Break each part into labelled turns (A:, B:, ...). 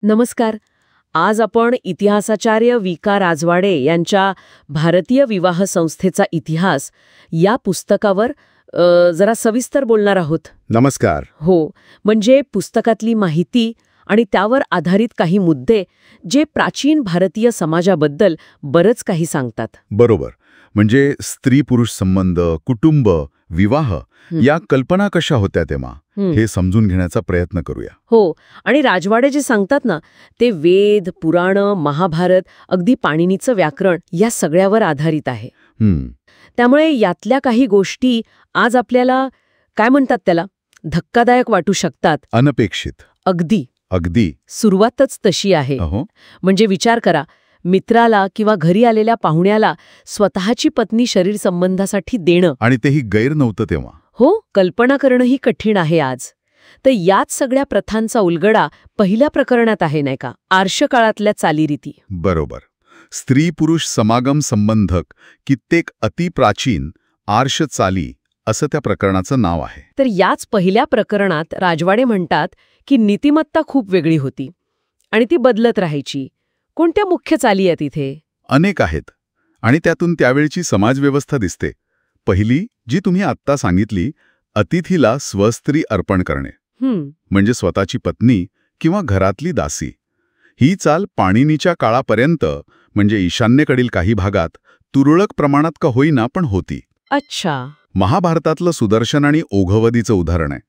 A: नमस्कार. आज आपण इतिहासाचार्य वी.का. राजवाडे यांच्या भारतीय विवाह संस्थेचा इतिहास या पुस्तकावर जरा सविस्तर बोलणार आहोत.
B: नमस्कार.
A: हो, म्हणजे पुस्तकातली माहिती आणि त्यावर आधारित काही मुद्दे जे प्राचीन भारतीय समाजाबद्दल बरंच काही सांगतात.
B: बरोबर. म्हणजे स्त्री-पुरुष संबंध, कुटुंब, विवाह या कल्पना कशा होत्या तेव्हा हे समजून घेण्याचा प्रयत्न करूया.
A: हो, आणि राजवाडे जे सांगतात ना, ते वेद, पुराण, महाभारत, अगदी पाणिनीचं व्याकरण या सगळ्यावर आधारित आहे. त्यामुळे यातल्या काही गोष्टी आज आपल्याला काय म्हणतात त्याला, धक्कादायक वाटू शकतात.
B: अनपेक्षित.
A: अगदी सुरुवातच तशी आहे. म्हणजे विचार करा, मित्राला किंवा घरी आलेल्या पाहुण्याला स्वतःची पत्नी शरीर संबंधासाठी देणं,
B: आणि तेही गैर नव्हतं तेव्हा.
A: हो, कल्पना करणंही कठीण आहे आज. तर याच सगळ्या प्रथांचा उलगडा पहिल्या प्रकरणात आहे, नाही का, आर्ष काळातल्या चालीरीती.
B: बरोबर. स्त्री-पुरुष समागम संबंधक कित्येक अतिप्राचीन आर्ष चाली असं त्या प्रकरणाचं नाव आहे.
A: तर याच पहिल्या प्रकरणात राजवाडे म्हणतात की नीतिमत्ता खूप वेगळी होती आणि ती बदलत राहायची. कोणत्या मुख्य चाली आहेत इथे?
B: अनेक आहेत, आणि त्यातून त्यावेळची समाजव्यवस्था दिसते. पहिली, जी तुम्ही आत्ता सांगितली, अतिथीला स्वस्त्री अर्पण करणे, म्हणजे स्वतःची पत्नी किंवा घरातली दासी. ही चाल पाणिनीच्या काळापर्यंत, म्हणजे ईशान्येकडील काही भागात तुरळक प्रमाणात का होईना पण होती.
A: अच्छा.
B: महाभारतातलं सुदर्शन आणि ओघवदीचं उदाहरण आहे.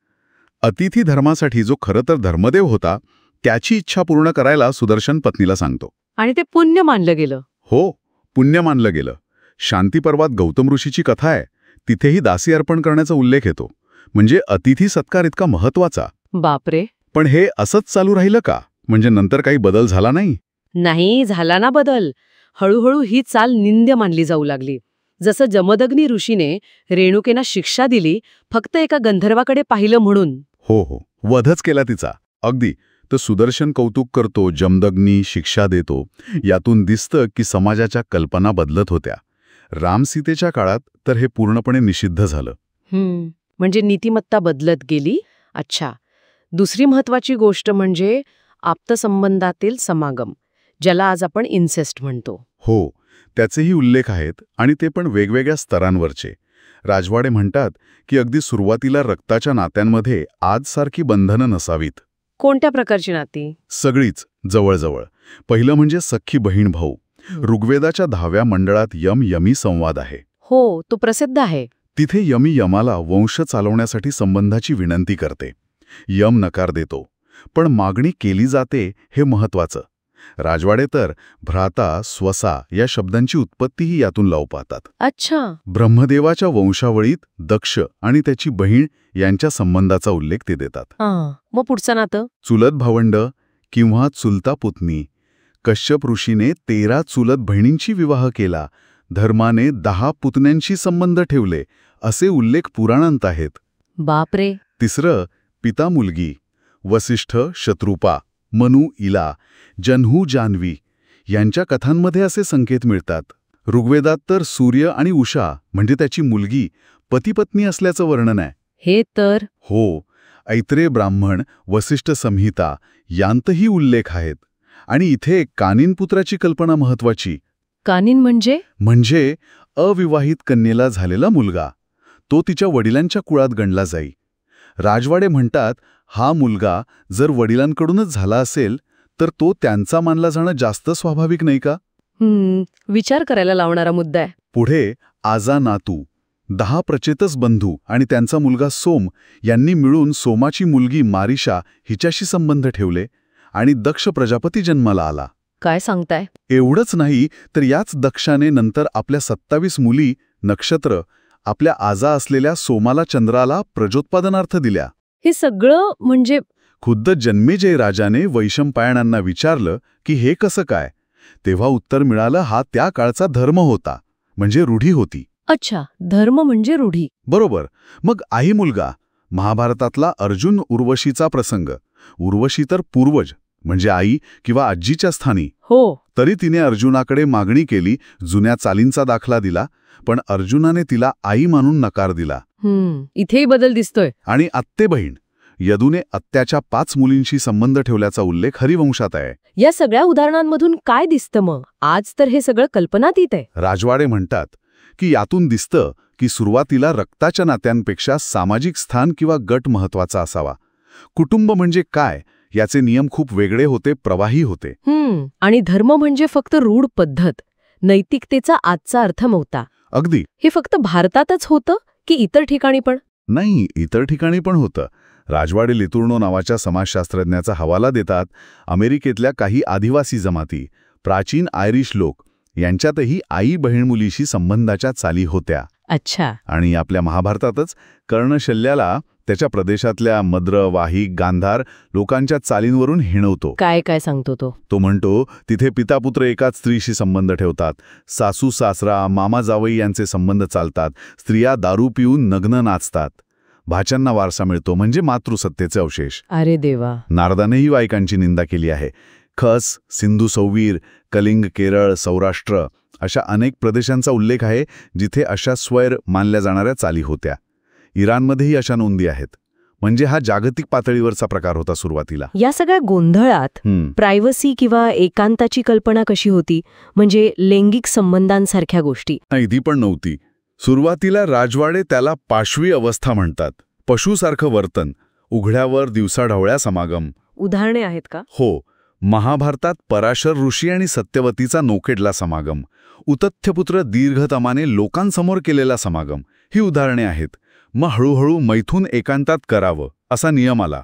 B: अतिथी धर्मासाठी जो खरं तर धर्मदेव होता, त्याची इच्छा पूर्ण करायला सुदर्शन पत्नीला सांगतो.
A: आणि ते पुण्य मानलं गेलं.
B: हो, पुण्य मानलं गेलं. शांती पर्वात गौतम ऋषीची कथा आहे, तिथेही दासी अर्पण करण्याचा उल्लेख येतो. म्हणजे अतिथी सत्कार इतका महत्वाचा.
A: बापरे.
B: पण हे असंच चालू राहिलं का? म्हणजे नंतर काही बदल झाला नाही?
A: नाही झाला ना बदल. हळूहळू ही चाल निंद्य मानली जाऊ लागली. जसं जमदग्नी ऋषीने रेणुकेना शिक्षा दिली फक्त एका गंधर्वाकडे पाहिलं म्हणून.
B: हो, वधच केला तिचा. अगदी. तर सुदर्शन कौतुक करतो, जमदग्नी शिक्षा देतो. यातून दिसतं की समाजाच्या कल्पना बदलत होत्या. रामसीतेच्या काळात तर हे पूर्णपणे निषिद्ध झालं.
A: म्हणजे नीतिमत्ता बदलत गेली. अच्छा. दुसरी महत्वाची गोष्ट म्हणजे आप्तसंबंधातील समागम, ज्याला आज आपण इन्सेस्ट म्हणतो.
B: हो, त्याचेही उल्लेख आहेत, आणि ते पण वेगवेगळ्या स्तरांवरचे. राजवाडे म्हणतात की अगदी सुरुवातीला रक्ताच्या नात्यांमध्ये आजसारखी बंधनं नसावीत.
A: कोणत्या प्रकारची नाती?
B: सगळीच, जवळजवळ. पहिलं म्हणजे सख्खी बहीण भाऊ. ऋग्वेदाच्या 10व्या मंडळात यम-यमी संवाद आहे.
A: हो, तो प्रसिद्ध आहे.
B: तिथे यमी यमाला वंश चालवण्यासाठी संबंधाची विनंती करते. यम नकार देतो, पण मागणी केली जाते हे महत्वाचं. राजवाडे तर भ्राता, स्वसा या शब्दांची उत्पत्तीही यातून लावू पाहतात.
A: अच्छा.
B: ब्रह्मदेवाच्या वंशावळीत दक्ष आणि त्याची बहीण यांच्या संबंधाचा उल्लेख ते देतात.
A: मग पुढचं नातं?
B: चुलत भावंड किंवा चुलता पुतणी. कश्यप ऋषीने 13 चुलत बहिणींची विवाह केला. धर्माने 10 पुतण्यांशी संबंध ठेवले असे उल्लेख पुराणांत आहेत.
A: बापरे.
B: तिसरं, पिता मुलगी. वसिष्ठ शत्रुपा, मनु इला, जन्हू जान्हवी यांच्या कथांमध्ये असे संकेत मिळतात. ऋग्वेदात तर सूर्य आणि उषा म्हणजे त्याची मुलगी पतिपत्नी असल्याचं वर्णन आहे.
A: हे तर.
B: हो, ऐत्रेय ब्राह्मण, वसिष्ठ संहिता यांतही उल्लेख आहेत. आणि इथे कानिनपुत्राची कल्पना महत्वाची.
A: कानिन म्हणजे
B: अविवाहित कन्येला झालेला मुलगा. तो तिच्या वडिलांच्या कुळात गणला जाई. राजवाडे म्हणतात, हा मुलगा जर वडिलांकडूनच झाला असेल तर तो त्यांचा मानला जाणं जास्त स्वाभाविक नाही का?
A: विचार करायला लावणारा मुद्दा आहे.
B: पुढे आजा नातू. 10 प्रचेतस बंधू आणि त्यांचा मुलगा सोम यांनी मिळून सोमाची मुलगी मारिशा हिच्याशी संबंध ठेवले आणि दक्ष प्रजापती जन्माला आला.
A: काय सांगताय?
B: एवढंच नाही, तर याच दक्षाने नंतर आपल्या 27 मुली नक्षत्र आपल्या आजा असलेल्या सोमाला चंद्राला प्रजोत्पादनार्थ दिल्या.
A: हे सगळं म्हणजे
B: खुद्द जन्मेजय राजाने वैशंपायनांना विचारलं की हे कसं काय, तेव्हा उत्तर मिळालं, हा त्या काळचा धर्म होता, म्हणजे रूढी होती.
A: अच्छा, धर्म म्हणजे रूढी.
B: बरोबर. मग आई मुलगा. महाभारतातला अर्जुन उर्वशीचा प्रसंग. उर्वशी तर पूर्वज म्हणजे आई किंवा आजीच्या स्थानी.
A: हो.
B: तरी तिने अर्जुनाकडे मागणी केली, जुन्या चालींचा दाखला दिला, पण अर्जुनाने तिला आई मानून नकार दिला.
A: इथेही बदल दिसतोय.
B: आणि आत्ते बहीण यदूने आत्याच्या 5 मुलींशी संबंध ठेवल्याचा उल्लेख हरिवंशात आहे.
A: या सगळ्या उदाहरणांमधून काय दिसतं मग? आज तर हे सगळं कल्पनातीत आहे.
B: राजवाडे म्हणतात की यातून दिसतं की सुरुवातीला रक्ताच्या नात्यांपेक्षा सामाजिक स्थान किंवा गट महत्वाचा असावा. कुटुंब म्हणजे काय याचे नियम खूप वेगळे होते, प्रवाही होते.
A: आणि धर्म म्हणजे फक्त रूढ पद्धत, नैतिकतेचा आजचा अर्थ नव्हता.
B: अगदी.
A: हे फक्त भारतातच होतं की इतर ठिकाणी पण?
B: नाही, इतर ठिकाणी पण होतं. राजवाडे लितुर्नो नावाच्या समाजशास्त्रज्ञाचा हवाला देतात. अमेरिकेतल्या काही आदिवासी जमाती, प्राचीन आयरिश लोक यांच्यातही आई बहीण मुलीशी संबंधाच्या चाली होत्या.
A: अच्छा.
B: आणि आपल्या महाभारतातच कर्णशल्याला त्याच्या प्रदेशातल्या मद्र, वाही, गांधार लोकांच्या चालींवरून हिणवतो.
A: काय काय सांगतो तो?
B: तो म्हणतो तिथे पितापुत्र एकाच स्त्रीशी संबंध ठेवतात, सासू सासरा मामा जावई यांचे संबंध चालतात, स्त्रिया दारू पिऊन नग्न नाचतात, भाच्यांना वारसा मिळतो म्हणजे मातृसत्तेचे अवशेष.
A: अरे देवा.
B: नारदानेही वायकांची निंदा केली आहे. खस, सिंधू सौवीर, कलिंग, केरळ, सौराष्ट्र अशा अनेक प्रदेशांचा उल्लेख आहे जिथे अशा स्वैर मानल्या जाणाऱ्या चाली होत्या. इराणमध्येही अशा नोंदी आहेत. म्हणजे हा जागतिक पातळीवरचा प्रकार होता सुरुवातीला.
A: या सगळ्या गोंधळात प्रायव्हसी किंवा एकांताची कल्पना कशी होती? म्हणजे लैंगिक संबंधांसारख्या गोष्टी.
B: नाही, ती पण नव्हती. सुरुवातीला राजवाडे त्याला पाशवी अवस्था म्हणतात. पशुसारखं वर्तन, उघड्यावर दिवसाढवळ्या समागम.
A: उदाहरणे आहेत का?
B: हो. महाभारतात पराशर ऋषी आणि सत्यवतीचा नोकेडला समागम, उतथ्यपुत्र दीर्घतमाने लोकांसमोर केलेला समागम ही उदाहरणे आहेत. मग हळूहळू मैथून एकांतात करावं असा नियम आला.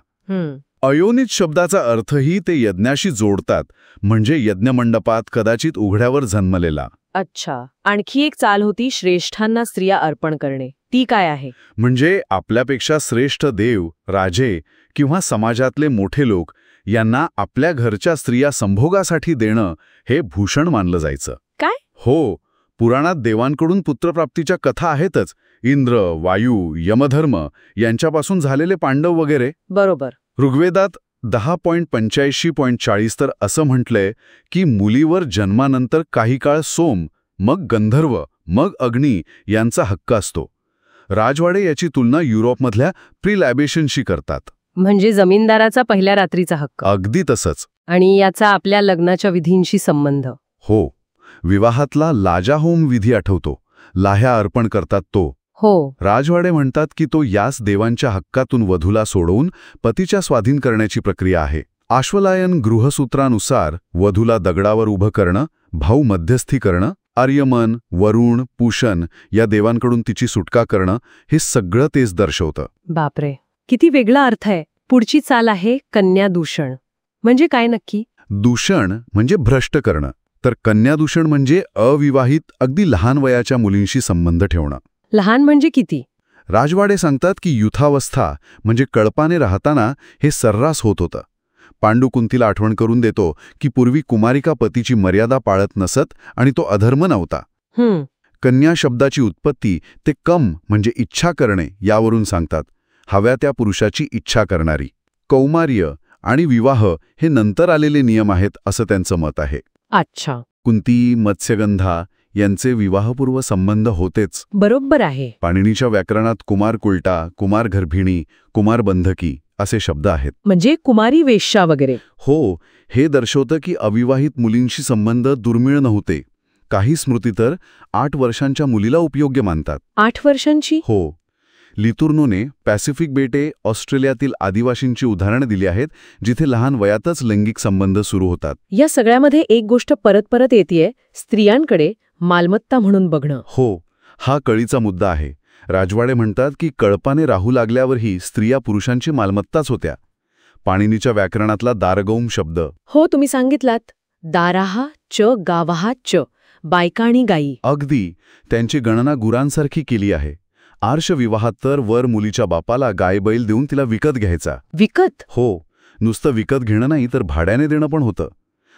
B: अयोनित शब्दाचा अर्थही ते यज्ञाशी जोडतात, म्हणजे यज्ञमंडपात कदाचित उघड्यावर जन्मलेला.
A: अच्छा. आणखी एक चाल होती श्रेष्ठांना स्त्रिया अर्पण करणे. ती काय आहे?
B: म्हणजे आपल्यापेक्षा श्रेष्ठ देव, राजे किंवा समाजातले मोठे लोक यांना आपल्या घरच्या स्त्रिया संभोगासाठी देणं हे भूषण मानलं जायचं.
A: काय?
B: हो. पुराणात देवांकडून पुत्रप्राप्तीच्या कथा आहेतच. इंद्र, वायू, यमधर्म यांच्यापासून झालेले पांडव वगैरे.
A: बरोबर.
B: ऋग्वेदात 10.85.40 तर असं म्हटलंय की मुलीवर जन्मानंतर काही काळ सोम, मग गंधर्व, मग अग्नी यांचा हक्क असतो. राजवाडे याची तुलना युरोपमधल्या प्रीलॅबेशनशी करतात.
A: म्हणजे जमीनदाराचा पहिल्या रात्रीचा हक्क.
B: अगदी तसंच.
A: आणि याचा आपल्या लग्नाच्या विधींशी संबंध.
B: हो. विवाहातला लाजाहोम विधी आठवतो. लाह्या अर्पण करतात तो.
A: हो.
B: राजवाडे म्हणतात की तो याच देवांच्या हक्कातून वधूला सोडवून पतीच्या स्वाधीन करण्याची प्रक्रिया आहे. आश्वलायन गृहसूत्रानुसार वधूला दगडावर उभं करणं, भाऊ मध्यस्थी करणं, आर्यमन, वरुण, पूषण या देवांकडून तिची सुटका करणं हे सगळं तेच दर्शवतं.
A: बापरे, किती वेगळा अर्थ आहे. पुढची चाल आहे कन्यादूषण. म्हणजे काय नक्की?
B: दूषण म्हणजे भ्रष्ट करणं, तर कन्यादूषण म्हणजे अविवाहित अगदी लहान वयाच्या मुलींशी संबंध ठेवणं.
A: लहान म्हणजे किती?
B: राजवाडे सांगतात की युथावस्था म्हणजे कळपाने राहताना हे सर्रास होत होतं. पांडू कुंतीला आठवण करून देतो की पूर्वी कुमारिका पतीची मर्यादा पाळत नसत आणि तो अधर्म नव्हता. कन्या शब्दाची उत्पत्ती ते कम म्हणजे इच्छा करणे यावरून सांगतात. हव्या त्या पुरुषाची इच्छा करणारी. कौमार्य आणि विवाह हे नंतर आलेले नियम आहेत असं त्यांचं मत आहे.
A: अच्छा.
B: कुंती, मत्स्यगंधा यांचे विवाहपूर्व संबंध होतेच.
A: बरोबर आहे.
B: पाणिनीच्या व्याकरणात कुमार कुलटा, कुमार गर्भिणी, कुमार बंधकी असे शब्द आहेत.
A: म्हणजे कुमारी वेश्या वगैरे.
B: हो. हे दर्शवतं की अविवाहित मुलींशी संबंध दुर्मिळ नव्हते. काही स्मृती तर 8 वर्षांच्या मुलीला उपयोग्य मानतात.
A: 8 वर्षांची?
B: हो. लितुर्नोने पॅसिफिक बेटे ऑस्ट्रेलियातील आदिवासींची उदाहरणं दिली आहेत जिथे लहान वयातच लैंगिक संबंध सुरू होतात.
A: या सगळ्यामध्ये एक गोष्ट परत परत येतेय, स्त्रियांकडे मालमत्ता म्हणून बघणं.
B: हो. हा कळीचा मुद्दा आहे. राजवाडे म्हणतात की कळपाने राहू लागल्यावरही स्त्रिया पुरुषांची मालमत्ताच होत्या. पाणिनीच्या व्याकरणातला दारगौम शब्द.
A: हो, तुम्ही सांगितलात. दाराहा च गावाहा च, बायका आणि गायी.
B: अगदी. त्यांची गणना गुरांसारखी केली आहे. आर्ष विवाहात तर वर मुलीच्या बापाला गाय बैल देऊन तिला विकत घ्यायचा.
A: विकत?
B: हो. नुसतं विकत घेणं नाही तर भाड्याने देणं पण होतं.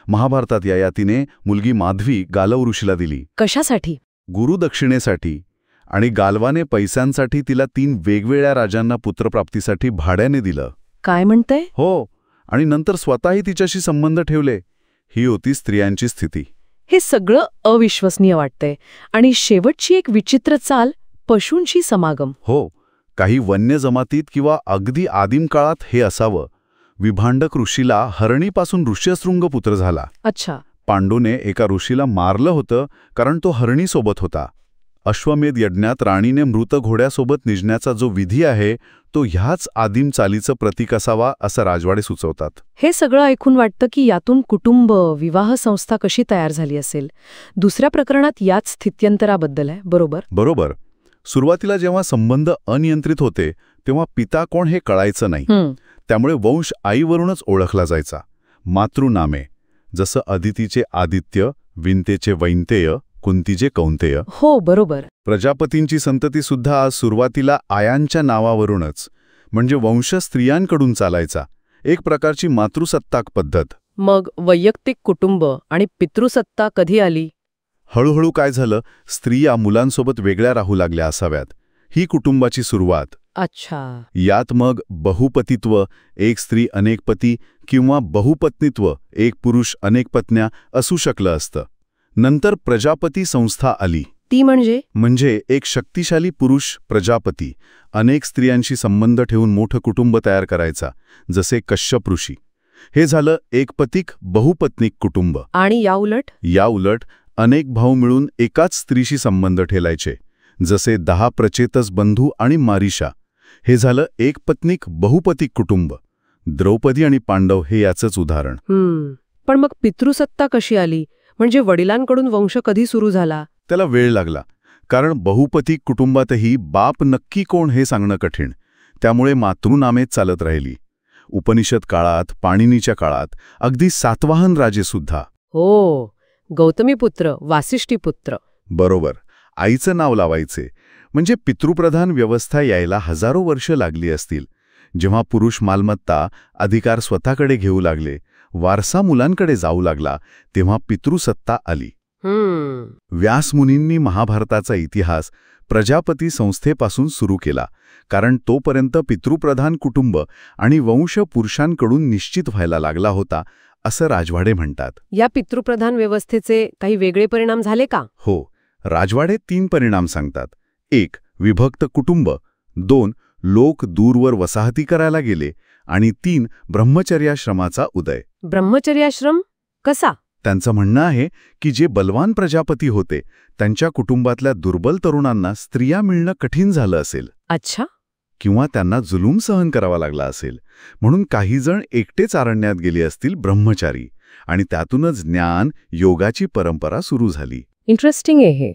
B: महाभारतात ययातीने मुलगी माधवी गालव ऋषीला दिली.
A: कशासाठी?
B: गुरुदक्षिणेसाठी. आणि गालवाने पैशांसाठी तिला 3 वेगवेगळ्या राजांना पुत्रप्राप्तीसाठी भाड्याने दिलं.
A: काय म्हणतंय?
B: हो. आणि नंतर स्वतःही तिच्याशी संबंध ठेवले. ही होती स्त्रियांची स्थिती.
A: हे सगळं अविश्वसनीय वाटतंय. आणि शेवटची एक विचित्र चाल, पशूंशी समागम.
B: हो. काही वन्य जमातीत किंवा अगदी आदिम काळात हे असावं. विभांडक ऋषीला हरणीपासून ऋष्यशृंग पुत्र झाला.
A: अच्छा.
B: पांडूने एका ऋषीला मारलं होतं कारण तो हरणीसोबत होता. अश्वमेध यज्ञात राणीने मृत घोड्यासोबत निजण्याचा जो विधी आहे तो ह्याच आदिम चालीचं प्रतीक असावा असं राजवाडे सुचवतात.
A: हे सगळं ऐकून वाटतं की यातून कुटुंब, विवाह संस्था कशी तयार झाली असेल. दुसऱ्या प्रकरणात याच स्थित्यंतराबद्दल आहे, बरोबर?
B: बरोबर. सुरुवातीला जेव्हा संबंध अनियंत्रित होते तेव्हा पिता कोण हे कळायचं नाही. त्यामुळे वंश आईवरूनच ओळखला जायचा. मातृनामे, जसं अदितीचे आदित्य, विंतेचे वैंतेय, कुंतीचे कौंतेय.
A: हो, बरोबर.
B: प्रजापतींची संतती सुद्धा आज सुरुवातीला आयांच्या नावावरूनच, म्हणजे वंश स्त्रियांकडून चालायचा. एक प्रकारची मातृसत्ताक पद्धत.
A: मग वैयक्तिक कुटुंब आणि पितृसत्ता कधी आली?
B: हळूहळू काय झालं, स्त्रिया मुलांसोबत वेगळ्या राहू लागल्या असाव्यात. ही कुटुंबाची सुरुवात.
A: अच्छा.
B: यात मग बहुपतित्व, एक स्त्री अनेक पती, किंवा बहुपत्नीत्व, एक पुरुष अनेक पत्न्या असू शकलं असतं. नंतर प्रजापती संस्था आली.
A: ती म्हणजे
B: एक शक्तिशाली पुरुष प्रजापती अनेक स्त्रियांशी संबंध ठेवून मोठं कुटुंब तयार करायचा, जसे कश्यप ऋषी. हे झालं एकपतिक बहुपत्निक कुटुंब.
A: आणि
B: याउलट अनेक भाऊ मिळून एकाच स्त्रीशी संबंध ठेवायचे, जसे 10 प्रचेतस बंधू आणि मारिशा. हे झालं एकपत्निक बहुपतिक कुटुंब. द्रौपदी आणि पांडव हे याचंच उदाहरण.
A: पण मग पितृसत्ता कशी आली? म्हणजे वडिलांकडून वंश कधी सुरू झाला?
B: त्याला वेळ लागला, कारण बहुपतिक कुटुंबातही बाप नक्की कोण हे सांगणं कठीण. त्यामुळे मातृनामेच चालत राहिली. उपनिषद काळात, पाणिनीच्या काळात, अगदी सातवाहन राजेसुद्धा.
A: हो, गौतमीपुत्र, वासिष्ठीपुत्र.
B: बरोबर, आईचं नाव लावायचे. म्हणजे पितृप्रधान व्यवस्था यायला हजारो वर्ष लागली असतील. जेव्हा पुरुष मालमत्ता, अधिकार स्वतःकडे घेऊ लागले, वारसा मुलांकडे जाऊ लागला, तेव्हा पितृसत्ता आली. व्यासमुनींनी महाभारताचा इतिहास प्रजापती संस्थेपासून सुरू केला, कारण तोपर्यंत पितृप्रधान कुटुंब आणि वंश पुरुषांकडून निश्चित व्हायला लागला होता, असं राजवाडे म्हणतात.
A: या पितृप्रधान व्यवस्थेचे काही वेगळे परिणाम झाले का?
B: हो, राजवाडे 3 परिणाम सांगतात. 1. विभक्त कुटुंब. 2. लोक दूरवर वसाहती करायला गेले. आणि 3. ब्रह्मचर्याश्रमाचा उदय.
A: ब्रह्मचर्याश्रम कसा?
B: त्यांचं म्हणणं आहे की जे बलवान प्रजापती होते त्यांच्या कुटुंबातल्या दुर्बल तरुणांना स्त्रिया मिळणं कठीण झालं असेल.
A: अच्छा.
B: किंवा त्यांना जुलूम सहन करावा लागला असेल, म्हणून काही जण एकटेच अरण्यात गेले असतील, ब्रह्मचारी. आणि त्यातूनच ज्ञान, योगाची परंपरा सुरू झाली.
A: इंटरेस्टिंग आहे.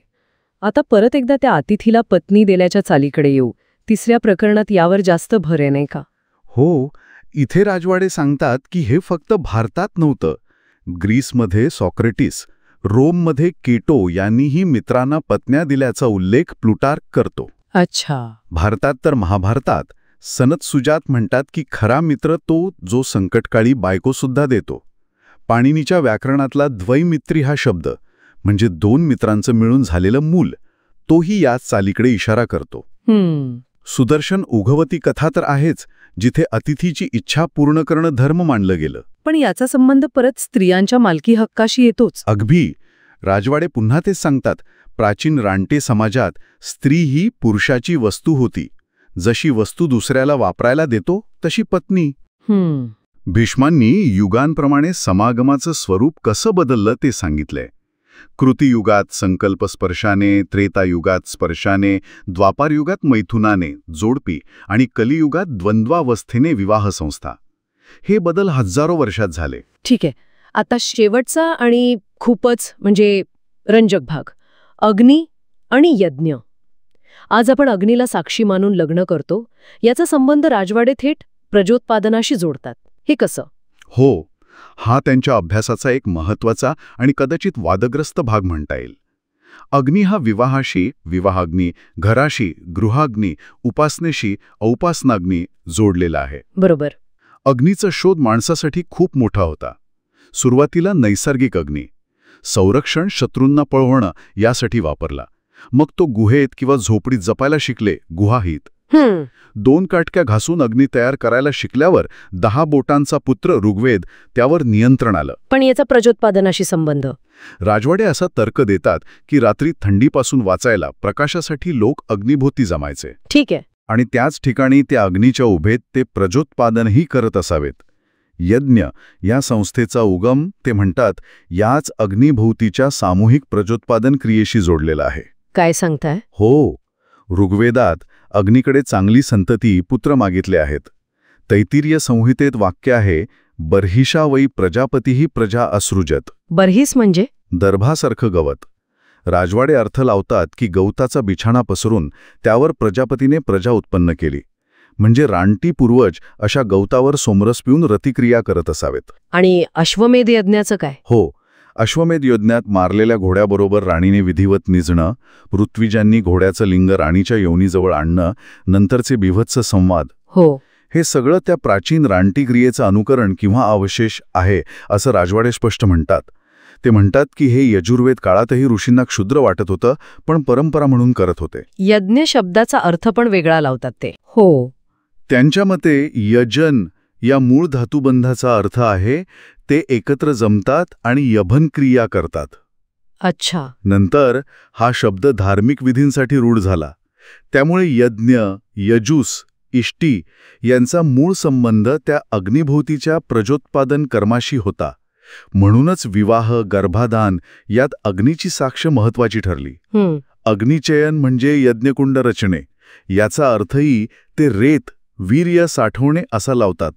A: आता परत एकदा त्या अतिथीला पत्नी देण्याच्या चालीकडे येऊ. तिसऱ्या प्रकरणात यावर जास्त भर आहे, नाही का?
B: हो, इथे राजवाडे सांगतात की हे फक्त भारतात नव्हतं. ग्रीसमध्ये सॉक्रेटिस, रोममध्ये केटो यांनीही मित्रांना पत्न्या दिल्याचा उल्लेख प्लुटार्क करतो.
A: अच्छा.
B: भारतात तर महाभारतात सनत सुजात म्हणतात की खरा मित्र तो जो संकटकाळी बायकोसुद्धा देतो. पाणिनीच्या व्याकरणातला द्वैमित्री हा शब्द, म्हणजे 2 मित्रांचं मिळून झालेलं मूल, तोही याच चालीकडे इशारा करतो. सुदर्शन उघवती कथा तर आहेच, जिथे अतिथीची इच्छा पूर्ण करणं धर्म मानलं गेलं.
A: पण याचा संबंध परत स्त्रियांच्या मालकी हक्काशी येतोच.
B: अगदी. राजवाडे पुन्हा तेच सांगतात, प्राचीन रानटे समाजात स्त्री ही पुरुषाची वस्तू होती. जशी वस्तू दुसऱ्याला वापरायला देतो तशी पत्नी. भीष्मांनी युगांप्रमाणे समागमाचं स्वरूप कसं बदललं ते सांगितलंय. कृतियुगात संकल्पस्पर्शाने, त्रेतायुगात स्पर्शाने, द्वापारयुगात मैथुनाने, जोडपी, आणि कलियुगात द्वंद्वावस्थेने विवाहसंस्था. हे बदल हजारो वर्षात झाले.
A: ठीक आहे. आता शेवटचा आणि खूपच म्हणजे रंजक भाग, अग्नी आणि यज्ञ. आज आपण अग्नीला साक्षी मानून लग्न करतो. याचा संबंध राजवाडे थेट प्रजोत्पादनाशी जोडतात. हे कसं?
B: हो, हा त्यांच्या अभ्यासाचा एक महत्त्वाचा आणि कदाचित वादग्रस्त भाग म्हणता येईल. अग्नी हा विवाहाशी, विवाहाग्नी, घराशी, गृहाग्नी, उपासनेशी, औपासनाग्नी जोडलेला आहे.
A: बरोबर.
B: अग्नीचा शोध माणसासाठी खूप मोठा होता. सुरुवातीला नैसर्गिक अग्नी, संरक्षण, शत्रूंना पळवणं यासाठी वापरला. मग तो गुहेत किंवा झोपडीत जपायला शिकले, गुहाहित. 2 काटक्या घासून अग्नी तयार करायला शिकल्यावर 10 बोटांचा पुत्र ऋग्वेद त्यावर नियंत्रण आलं.
A: पण याचा प्रजोत्पादनाशी संबंध?
B: राजवाडे असा तर्क देतात की रात्री थंडीपासून वाचायला प्रकाशासाठी लोक अग्निभोवती जमायचे.
A: ठीक आहे.
B: आणि त्याच ठिकाणी त्या अग्नीच्या उभेत ते प्रजोत्पादनही करत असावेत. यज्ञ या संस्थेचा उगम ते म्हणतात याच अग्निभोवतीच्या सामूहिक प्रजोत्पादन क्रियेशी जोडलेला आहे.
A: काय सांगताय?
B: हो, ऋग्वेदात अग्नीकडे चांगली संतती पुत्र मागितले आहेत. तैत्तिरीय संहितेत वाक्य आहे, बर्हिषा वै प्रजापतीही प्रजा असृजत.
A: बर्हिस म्हणजे?
B: दर्भासारखं गवत. राजवाडे अर्थ लावतात की गवताचा बिछाणा पसरून त्यावर प्रजापतीने प्रजा उत्पन्न केली. म्हणजे रानटी पूर्वज अशा गवतावर सोमरस पिऊन रतिक्रिया करत असावेत.
A: आणि अश्वमेध यज्ञाचं काय?
B: हो, अश्वमेध यज्ञात मारलेल्या घोड्याबरोबर राणीने विधिवत निजणं, ऋत्विजांनी घोड्याचं लिंग राणीच्या योनीजवळ आणणं, नंतरचे बिभत्स संवाद,
A: हो,
B: हे सगळं त्या प्राचीन रानटी क्रियेचं अनुकरण किंवा अवशेष आहे असं राजवाडे स्पष्ट म्हणतात. ते म्हणतात की हे यजुर्वेद काळातही ऋषींना क्षुद्र वाटत होतं, पण परंपरा म्हणून करत होते.
A: यज्ञ शब्दाचा अर्थ पण वेगळा लावतात ते. हो,
B: त्यांच्या मते यजन या मूळ धातुबंधाचा अर्थ आहे ते एकत्र जमतात आणि यभन क्रिया करतात.
A: अच्छा.
B: नंतर हा शब्द धार्मिक विधींसाठी रूढ झाला. त्यामुळे यज्ञ, यजूस, इष्टी यांचा मूळ संबंध त्या अग्निभोवतीच्या प्रजोत्पादन कर्माशी होता. म्हणूनच विवाह, गर्भाधान यात अग्नीची साक्ष महत्वाची ठरली. अग्निचयन म्हणजे यज्ञकुंड रचणे, याचा अर्थही ते रेत, वीर्य साठवणे असा लावतात.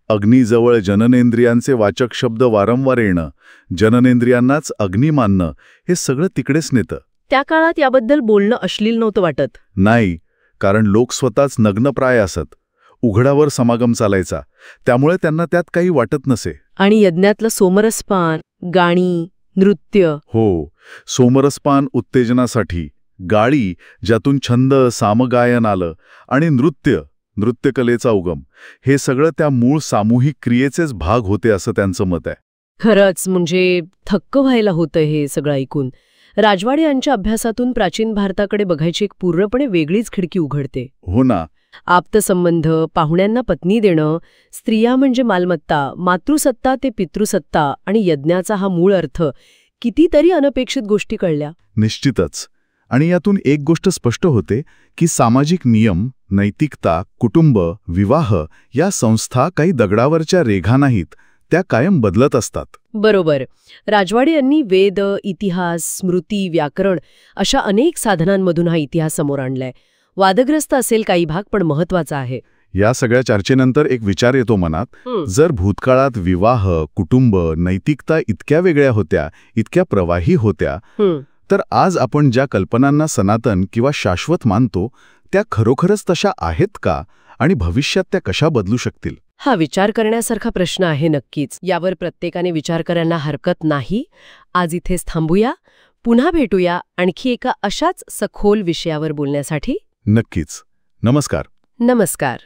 B: अग्नीजवळ जननेंद्रियांचे वाचक शब्द वारंवार येणं, जननेंद्रियांनाच अग्नी मानणं, हे सगळं तिकडेच नेतं.
A: त्या काळात याबद्दल बोलणं अश्लील नव्हतं वाटत.
B: नाही, कारण लोक स्वतःच नग्नप्राय असत. उघडावर समागम चालायचा, त्यामुळे त्यांना त्यात काही वाटत नसे.
A: आणि यज्ञातलं सोमरसपान, गाणी, नृत्य.
B: हो, सोमरसपान उत्तेजनासाठी, गाळी ज्यातून छंद, सामगायन आलं, आणि नृत्यकलेचा उगम, हे सगळं त्या मूळ सामूहिक क्रियेचेच भाग होते असं त्यांचं मत आहे.
A: खरंच म्हणजे थक्क व्हायला होतं हे सगळं ऐकून. राजवाडे यांच्या अभ्यासातून प्राचीन भारताकडे बघायची एक पूर्णपणे वेगळीच खिडकी उघडते.
B: हो ना.
A: आप्तसंबंध, पाहुण्यांना पत्नी देणं, स्त्रिया म्हणजे मालमत्ता, मातृसत्ता ते पितृसत्ता आणि यज्ञाचा हा मूळ अर्थ, कितीतरी अनपेक्षित गोष्टी कळल्या.
B: निश्चितच. आणि यातून एक गोष्ट स्पष्ट होते की सामाजिक नियम, नैतिकता, कुटुंब, विवाह या संस्था काही दगडावरच्या रेघा नाहीत, त्या कायम बदलत असतात.
A: बरोबर. राजवाडे यांनी वेद, इतिहास, स्मृती, व्याकरण अशा अनेक साधनांमधून हा इतिहास समोर आणलाय. वादग्रस्त असेल काही भाग, पण महत्वाचा आहे.
B: या सगळ्या चर्चेनंतर एक विचार येतो मनात, जर भूतकाळात विवाह, कुटुंब, नैतिकता इतक्या वेगळ्या होत्या, इतक्या प्रवाही होत्या, तर आज आपण ज्या कल्पनांना सनातन किंवा शाश्वत मानतो त्या खरोखरच तशा आहेत का, आणि भविष्यात त्या कशा बदलू शकतील?
A: हा विचार करण्यासारखा प्रश्न आहे नक्कीच. यावर प्रत्येकाने विचार करायला हरकत नाही. आज इथेच थांबूया. पुन्हा भेटूया आणखी एका अशाच सखोल विषयावर बोलण्यासाठी.
B: नक्कीच. नमस्कार.
A: नमस्कार.